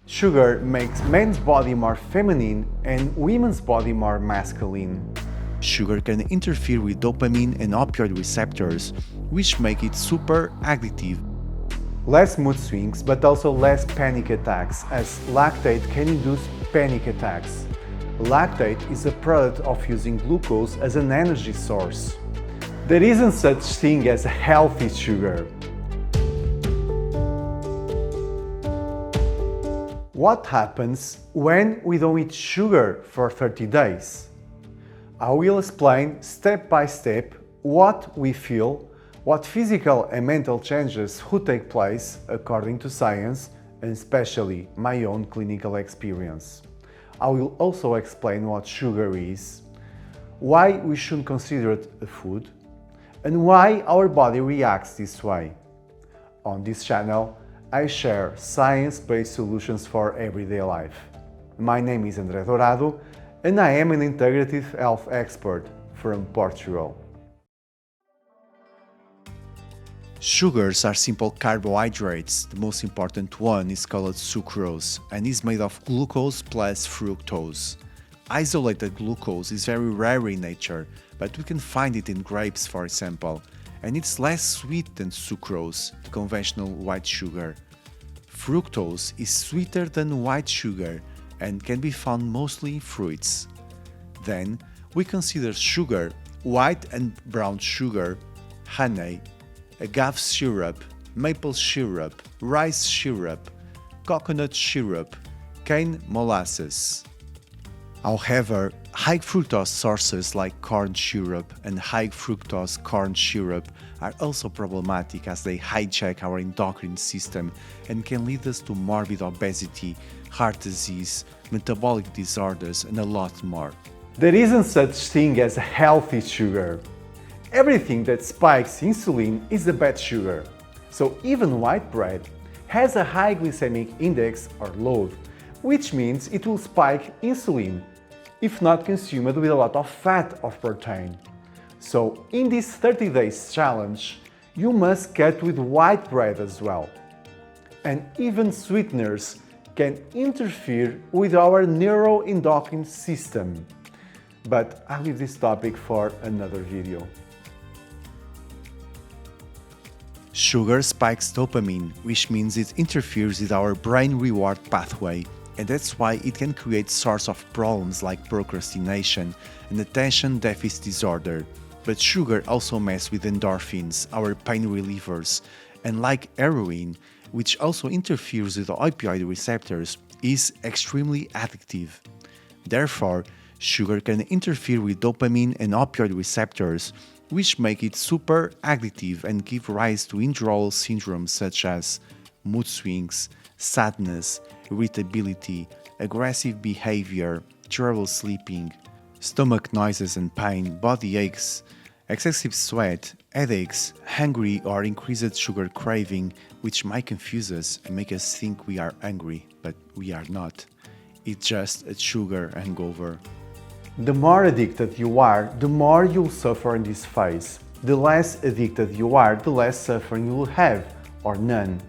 Sugar makes men's body more feminine and women's body more masculine. Sugar can interfere with dopamine and opioid receptors, which make it super addictive. Less mood swings, but also less panic attacks, as lactate can induce panic attacks. Lactate is a product of using glucose as an energy source. There isn't such thing as a healthy sugar. What happens when we don't eat sugar for 30 days? I will explain step by step what we feel, what physical and mental changes would take place according to science and especially my own clinical experience. I will also explain what sugar is, why we shouldn't consider it a food, and why our body reacts this way. On this channel, I share science-based solutions for everyday life. My name is André Dourado and I am an integrative health expert from Portugal. Sugars are simple carbohydrates. The most important one is called sucrose and is made of glucose plus fructose. Isolated glucose is very rare in nature, but we can find it in grapes, for example, and it's less sweet than sucrose, the conventional white sugar. Fructose is sweeter than white sugar and can be found mostly in fruits. Then we consider sugar, white and brown sugar, honey, agave syrup, maple syrup, rice syrup, coconut syrup, cane molasses. However, high fructose sources like corn syrup and high fructose corn syrup are also problematic as they hijack our endocrine system and can lead us to morbid obesity, heart disease, metabolic disorders, and a lot more. There isn't such thing as a healthy sugar. Everything that spikes insulin is a bad sugar. So even white bread has a high glycemic index or load, which means it will spike insulin if not consumed with a lot of fat or protein. So in this 30 days challenge, you must cut with white bread as well. And even sweeteners can interfere with our neuroendocrine system. But I'll leave this topic for another video. Sugar spikes dopamine, which means it interferes with our brain reward pathway, and that's why it can create source of problems like procrastination and attention deficit disorder. But sugar also messes with endorphins, our pain relievers, and like heroin, which also interferes with the opioid receptors, is extremely addictive. Therefore, sugar can interfere with dopamine and opioid receptors, which make it super addictive and give rise to withdrawal syndromes such as mood swings, sadness, irritability, aggressive behavior, trouble sleeping, stomach noises and pain, body aches, excessive sweat, headaches, hungry or increased sugar craving, which might confuse us and make us think we are hungry, but we are not. It's just a sugar hangover. The more addicted you are, the more you'll suffer in this phase. The less addicted you are, the less suffering you will have, or none.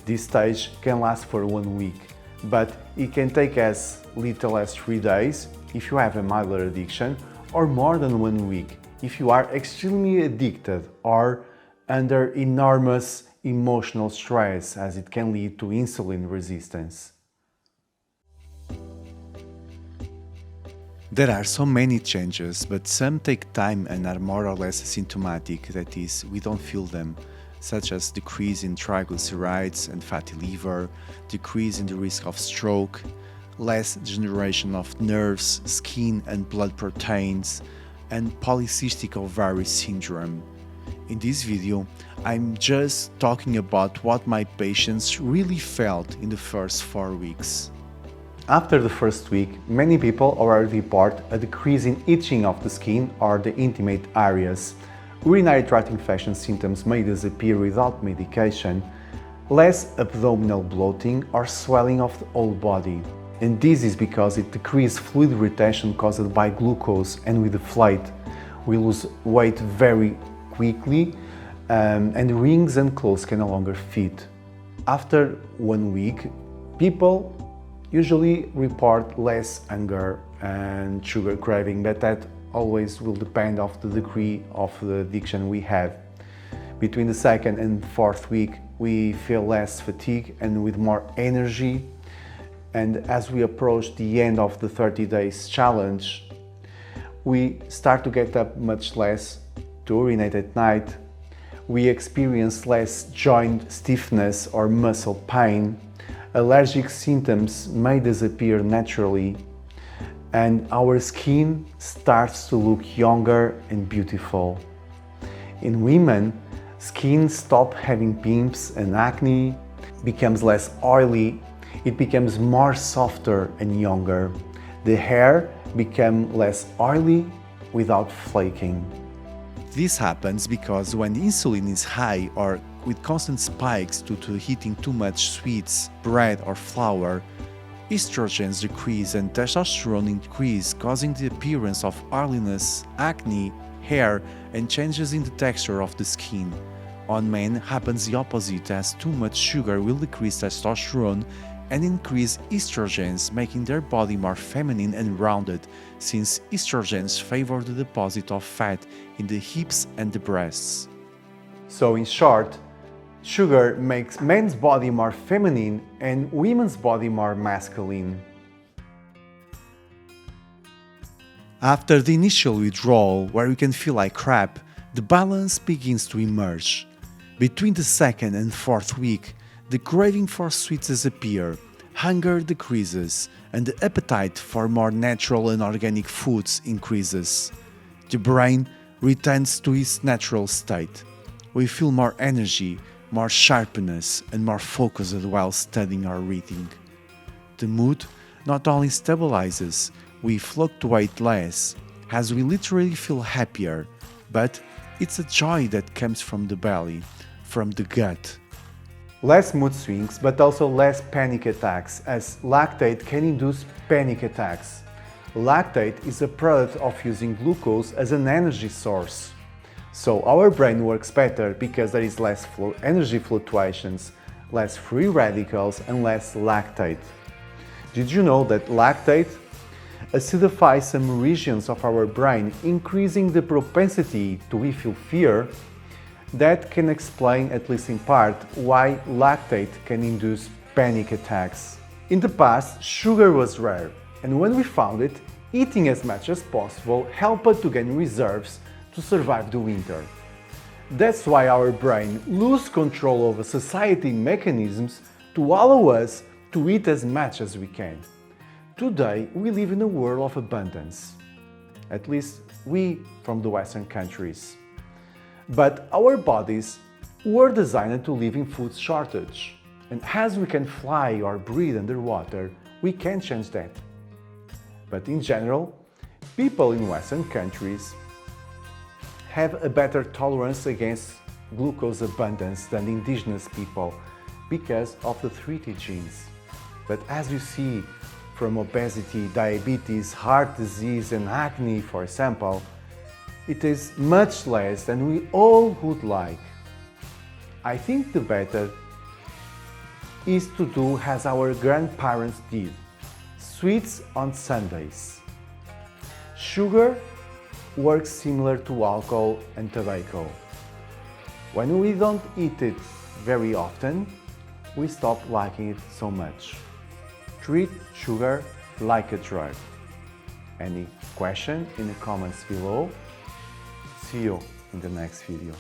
This stage can last for 1 week, but it can take as little as 3 days if you have a milder addiction, or more than 1 week if you are extremely addicted or under enormous emotional stress, as it can lead to insulin resistance. There are so many changes, but some take time and are more or less symptomatic, that is, we don't feel them, such as decrease in triglycerides and fatty liver, decrease in the risk of stroke, less degeneration of nerves, skin and blood proteins, and polycystic ovary syndrome. In this video, I'm just talking about what my patients really felt in the first 4 weeks. After the first week, many people already report a decrease in itching of the skin or the intimate areas. Urinary tract infection symptoms may disappear without medication, less abdominal bloating or swelling of the whole body. And this is because it decreases fluid retention caused by glucose, and with the flight, we lose weight very quickly and rings and clothes can no longer fit. After 1 week, people usually report less hunger and sugar craving, but that always will depend of the degree of the addiction we have. Between the second and fourth week, we feel less fatigue and with more energy. And as we approach the end of the 30 days challenge, we start to get up much less to urinate at night. We experience less joint stiffness or muscle pain. Allergic symptoms may disappear naturally, and our skin starts to look younger and beautiful. In women, skin stops having pimps and acne, becomes less oily, it becomes more softer and younger. The hair becomes less oily without flaking. This happens because when insulin is high or with constant spikes due to eating too much sweets, bread or flour, estrogens decrease and testosterone increase, causing the appearance of oiliness, acne, hair, and changes in the texture of the skin. On men happens the opposite, as too much sugar will decrease testosterone and increase estrogens, making their body more feminine and rounded, since estrogens favor the deposit of fat in the hips and the breasts. So in short, sugar makes men's body more feminine and women's body more masculine. After the initial withdrawal, where you can feel like crap, the balance begins to emerge. Between the second and fourth week, the craving for sweets disappears, hunger decreases, and the appetite for more natural and organic foods increases. The brain returns to its natural state. We feel more energy, more sharpness, and more focused while studying or reading. The mood not only stabilizes, we fluctuate less, as we literally feel happier, but it's a joy that comes from the belly, from the gut. Less mood swings, but also less panic attacks, as lactate can induce panic attacks. Lactate is a product of using glucose as an energy source. So our brain works better because there is less energy fluctuations, less free radicals, and less lactate. Did you know that lactate acidifies some regions of our brain, increasing the propensity to feel fear? That can explain, at least in part, why lactate can induce panic attacks. In the past, sugar was rare, and when we found it, eating as much as possible helped to gain reserves to survive the winter. That's why our brain loses control over satiety mechanisms to allow us to eat as much as we can. Today, we live in a world of abundance, at least we from the Western countries. But our bodies were designed to live in food shortage, and as we can fly or breathe underwater, we can change that. But in general, people in Western countries have a better tolerance against glucose abundance than indigenous people because of the 3T genes. But as you see, from obesity, diabetes, heart disease, and acne, for example, it is much less than we all would like. I think the better is to do as our grandparents did: sweets on Sundays. Sugar works similar to alcohol and tobacco. When we don't eat it very often, we stop liking it so much. Treat sugar like a drug. Any question in the comments below? See you in the next video.